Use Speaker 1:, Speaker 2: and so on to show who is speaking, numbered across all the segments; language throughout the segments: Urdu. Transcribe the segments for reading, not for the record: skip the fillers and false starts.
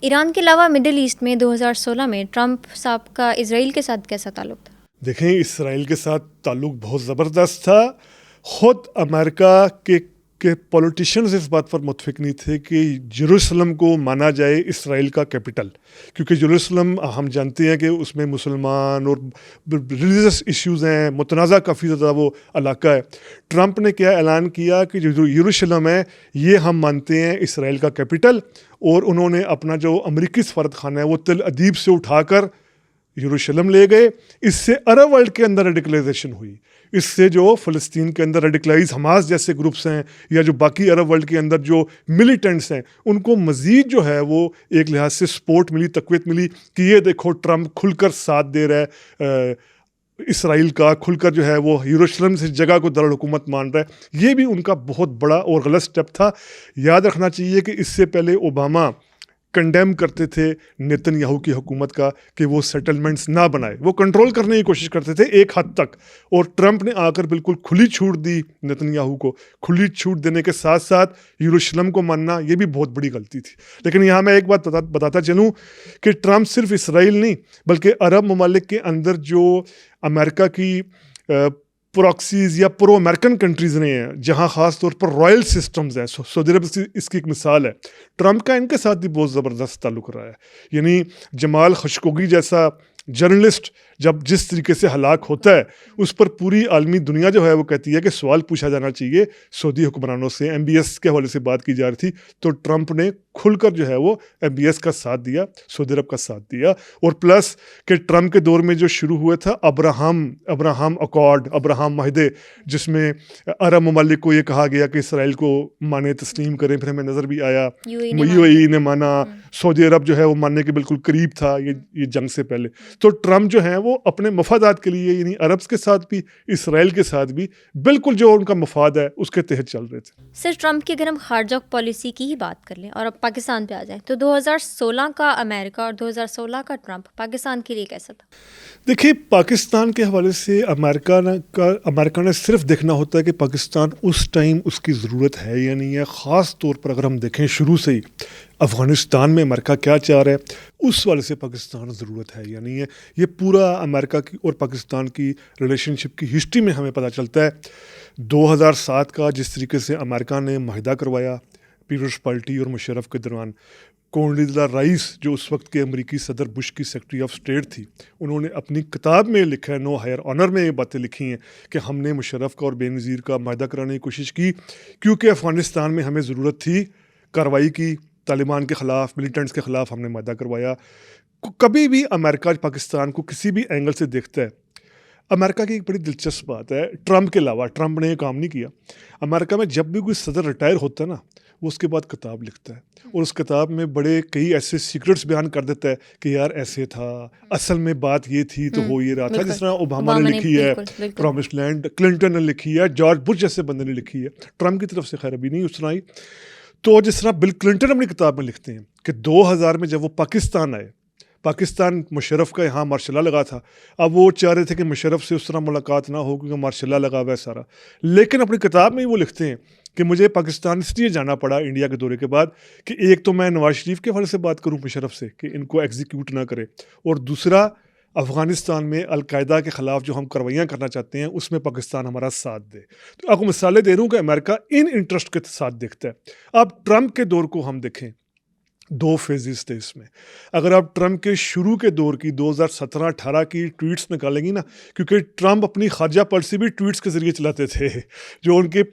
Speaker 1: ایران کے علاوہ مڈل ایسٹ میں 2016 میں ٹرمپ صاحب کا اسرائیل کے ساتھ کیسا تعلق تھا؟
Speaker 2: دیکھیں، اسرائیل کے ساتھ تعلق بہت زبردست تھا. خود امریکہ کے پولیٹیشینز اس بات پر متفق نہیں تھے کہ یروشلم کو مانا جائے اسرائیل کا کیپٹل، کیونکہ یروشلم ہم جانتے ہیں کہ اس میں مسلمان اور ریلیجس ایشوز ہیں، متنازع کافی زیادہ وہ علاقہ ہے. ٹرمپ نے کیا اعلان کیا کہ جو یروشلم ہے یہ ہم مانتے ہیں اسرائیل کا کیپٹل، اور انہوں نے اپنا جو امریکی سفارت خانہ ہے وہ تل ابیب سے اٹھا کر یروشلم لے گئے. اس سے عرب ورلڈ کے اندر ریڈیکلائزیشن ہوئی. اس سے جو فلسطین کے اندر ریڈیکلائز حماس جیسے گروپس ہیں یا جو باقی عرب ورلڈ کے اندر جو ملیٹنٹس ہیں ان کو مزید جو ہے وہ ایک لحاظ سے سپورٹ ملی، تقویت ملی کہ یہ دیکھو ٹرمپ کھل کر ساتھ دے رہا ہے اسرائیل کا، کھل کر جو ہے وہ یروشلم سے جگہ کو دارالحکومت مان رہا ہے. یہ بھی ان کا بہت بڑا اور غلط سٹیپ تھا. یاد رکھنا چاہیے کہ اس سے پہلے اوباما کنڈیم کرتے تھے نیتن یاہو کی حکومت کا کہ وہ سیٹلمنٹس نہ بنائے، وہ کنٹرول کرنے کی کوشش کرتے تھے ایک حد تک، اور ٹرمپ نے آ کر بالکل کھلی چھوٹ دی نیتن یاہو کو. کھلی چھوٹ دینے کے ساتھ ساتھ یروشلم کو ماننا یہ بھی بہت بڑی غلطی تھی. لیکن یہاں میں ایک بات بتاتا چلوں کہ ٹرمپ صرف اسرائیل نہیں بلکہ عرب ممالک کے اندر جو امریکہ کی پراکسیز یا پرو امریکن کنٹریز رہے ہیں جہاں خاص طور پر رائل سسٹمز ہیں، سعودی عرب اس کی ایک مثال ہے. ٹرمپ کا ان کے ساتھ بھی بہت زبردست تعلق رہا ہے. یعنی جمال خشوگی جیسا جرنلسٹ جب جس طریقے سے ہلاک ہوتا ہے اس پر پوری عالمی دنیا جو ہے وہ کہتی ہے کہ سوال پوچھا جانا چاہیے سعودی حکمرانوں سے. ایم بی ایس کے حوالے سے بات کی جا رہی تھی تو ٹرمپ نے کھل کر جو ہے وہ ایم بی ایس کا ساتھ دیا، سعودی عرب کا ساتھ دیا. اور پلس کہ ٹرمپ کے دور میں جو شروع ہوا تھا ابراہم اکارڈ، ابراہم معاہدے، جس میں عرب ممالک کو یہ کہا گیا کہ اسرائیل کو مانے تسلیم کریں، پھر ہمیں نظر بھی آیا یو اے ای نے مانا، سعودی عرب جو ہے وہ ماننے کے بالکل قریب تھا یہ جنگ سے پہلے. تو ٹرمپ جو ہے وہ اپنے مفادات کے لیے یعنی عرب کے ساتھ بھی اسرائیل کے ساتھ بھی بالکل جو ان کا مفاد ہے اس کے تحت چل رہے تھے.
Speaker 1: سر ٹرمپ کی اگر ہم خارجہ پالیسی کی ہی بات کر لیں اور اب پاکستان پہ آ جائیں تو 2016 کا امریکہ اور 2016 کا ٹرمپ پاکستان کے لیے کیسا تھا؟
Speaker 2: دیکھیے، پاکستان کے حوالے سے امریکہ نے صرف دیکھنا ہوتا ہے کہ پاکستان اس ٹائم اس کی ضرورت ہے یا نہیں ہے. خاص طور پر اگر ہم دیکھیں شروع سے ہی افغانستان میں امریکہ کیا چاہ رہا ہے اس والے سے پاکستان ضرورت ہے یا نہیں ہے. یہ پورا امریکہ کی اور پاکستان کی ریلیشن شپ کی ہسٹری میں ہمیں پتہ چلتا ہے. 2007 کا جس طریقے سے امریکہ نے معاہدہ کروایا پیپلز پارٹی اور مشرف کے درمیان، کونڈیلا رائس جو اس وقت کے امریکی صدر بش کی سیکرٹری آف اسٹیٹ تھی، انہوں نے اپنی کتاب میں لکھا ہے نو ہائر آنر میں یہ باتیں لکھی ہیں کہ ہم نے مشرف کا اور بے نظیر کا معاہدہ کرانے کی کوشش کی کیونکہ افغانستان میں ہمیں ضرورت تھی کارروائی کی، طالبان کے خلاف، ملیٹنٹس کے خلاف ہم نے معاہدہ کروایا. کبھی بھی امریکہ پاکستان کو کسی بھی اینگل سے دیکھتا ہے. امریکہ کی ایک بڑی دلچسپ بات ہے، ٹرمپ کے علاوہ ٹرمپ نے یہ کام نہیں کیا. امریکہ میں جب بھی کوئی صدر ریٹائر ہوتا ہے نا وہ اس کے بعد کتاب لکھتا ہے اور اس کتاب میں بڑے کئی ایسے سیکرٹس بیان کر دیتا ہے کہ یار ایسے تھا، اصل میں بات یہ تھی تو ہو یہ رہا تھا. جس طرح اوباما نے لکھی ہے پرومس لینڈ، کلنٹن نے لکھی ہے، جارج بش جیسے بندے نے لکھی ہے. ٹرمپ کی طرف سے خیر ابھی نہیں اس طرح ہی. تو جس طرح بل کلنٹن اپنی کتاب میں لکھتے ہیں کہ 2000 میں جب وہ پاکستان آئے، پاکستان مشرف کا یہاں مارشل لا لگا تھا، اب وہ چاہ رہے تھے کہ مشرف سے اس طرح ملاقات نہ ہو کیونکہ مارشل لا لگا ہوا ہے سارا. لیکن اپنی کتاب میں وہ لکھتے ہیں کہ مجھے پاکستان اس لیے جانا پڑا انڈیا کے دورے کے بعد کہ ایک تو میں نواز شریف کے حوالے سے بات کروں مشرف سے کہ ان کو ایگزیکیوٹ نہ کرے، اور دوسرا افغانستان میں القاعدہ کے خلاف جو ہم کاروائیاں کرنا چاہتے ہیں اس میں پاکستان ہمارا ساتھ دے. تو آپ کو مثالیں دے رہا ہوں کہ امریکہ ان انٹرسٹ کے ساتھ دیکھتا ہے. اب ٹرمپ کے دور کو ہم دیکھیں، 2 فیزز تھے اس میں. اگر آپ ٹرمپ کے شروع کے دور کی 2017-18 کی ٹویٹس نکالیں گی نا، کیونکہ ٹرمپ اپنی خارجہ پالیسی بھی ٹویٹس کے ذریعے چلاتے تھے، جو ان کے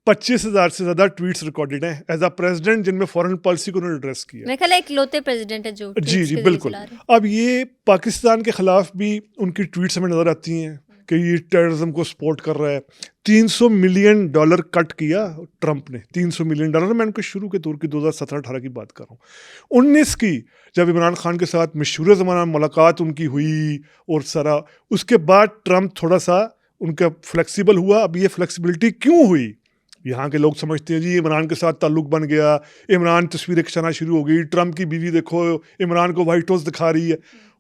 Speaker 2: 25,000 سے زیادہ ٹویٹس ریکارڈڈ ہیں ایز اے پریزیڈنٹ جن میں فارن پالیسی کو انہوں نے ایڈریس کیا.
Speaker 1: میرے خیال ہے ایک لوتے پریزیڈنٹ ہے جو
Speaker 2: جی بالکل. اب یہ پاکستان کے خلاف بھی ان کی ٹویٹس ہمیں نظر آتی ہیں کہ یہ ٹیررزم کو سپورٹ کر رہا ہے. $300 ملین کٹ کیا ٹرمپ نے، $300 ملین. میں ان کے شروع کے دور کی 2017-18 کی بات کر رہا ہوں. 19 کی جب عمران خان کے ساتھ مشہور زمانہ ملاقات ان کی ہوئی اور سارا، اس کے بعد ٹرمپ تھوڑا سا ان کا فلیکسیبل ہوا. اب یہ فلیکسیبلٹی کیوں ہوئی؟ یہاں کے لوگ سمجھتے ہیں جی عمران کے ساتھ تعلق بن گیا، عمران تصویریں کھنچانا شروع ہو گئی، ٹرمپ کی بیوی دیکھو عمران کو وائٹ ہاؤس دکھا رہی ہے.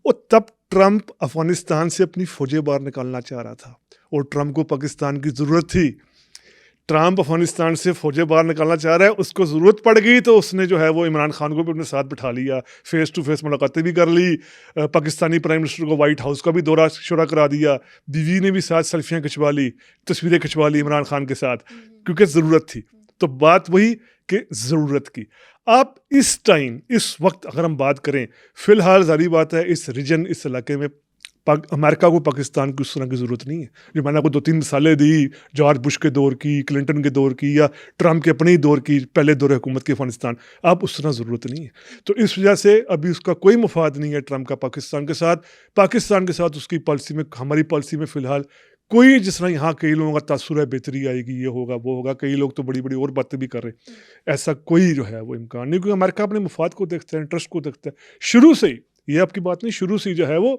Speaker 2: اور تب ٹرمپ افغانستان سے اپنی فوجیں باہر نکالنا چاہ رہا تھا اور ٹرمپ کو پاکستان کی ضرورت تھی. ٹرمپ افغانستان سے فوجیں باہر نکالنا چاہ رہا ہے, اس کو ضرورت پڑ گئی تو اس نے جو ہے وہ عمران خان کو بھی اپنے ساتھ بٹھا لیا, فیس ٹو فیس ملاقاتیں بھی کر لی, پاکستانی پرائم منسٹر کو وائٹ ہاؤس کا بھی دورہ شورا کرا دیا, بیوی نے بھی ساتھ سیلفیاں کھنچوا لی, تصویریں کھنچوا لی عمران خان کے ساتھ, کیونکہ ضرورت تھی. تو بات وہی کہ ضرورت کی. آپ اس ٹائم اس وقت اگر ہم بات کریں, فی الحال ظاہری بات ہے اس ریجن اس علاقے میں امریکہ کو پاکستان کی اس طرح کی ضرورت نہیں ہے. جو میں نے آپ کو 2-3 مثالیں دی, جارج بش کے دور کی, کلنٹن کے دور کی, یا ٹرمپ کے اپنے ہی دور کی, پہلے دور حکومت کی افغانستان, اب اس طرح ضرورت نہیں ہے. تو اس وجہ سے ابھی اس کا کوئی مفاد نہیں ہے ٹرمپ کا پاکستان کے ساتھ. پاکستان کے ساتھ اس کی پالیسی میں, ہماری پالیسی میں فی الحال کوئی, جس طرح یہاں کئی لوگوں کا تاثر ہے بہتری آئے گی, یہ ہوگا وہ ہوگا, کئی لوگ تو بڑی بڑی اور باتیں بھی کر رہے ہیں, ایسا کوئی جو ہے وہ امکان نہیں, کیونکہ امریکہ اپنے مفاد کو دیکھتا ہے, انٹرسٹ کو دیکھتا ہے شروع سے ہی. یہ آپ کی بات نہیں, شروع سے ہی جو ہے وہ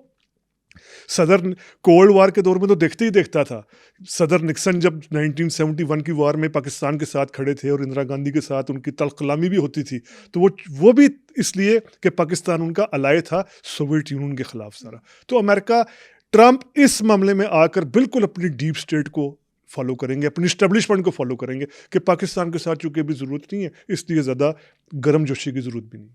Speaker 2: صدر کولڈ وار کے دور میں تو دیکھتے ہی دیکھتا تھا. صدر نکسن جب 1971 کی وار میں پاکستان کے ساتھ کھڑے تھے اور اندرا گاندھی کے ساتھ ان کی تلخ کلامی بھی ہوتی تھی, تو وہ بھی اس لیے کہ پاکستان ان کا الائے تھا سوویت یونین کے خلاف سارا. تو امریکہ, ٹرمپ اس معاملے میں آ کر بالکل اپنی ڈیپ اسٹیٹ کو فالو کریں گے, اپنی اسٹیبلشمنٹ کو فالو کریں گے کہ پاکستان کے ساتھ چونکہ ابھی ضرورت نہیں ہے, اس لیے زیادہ گرم جوشی کی ضرورت بھی نہیں.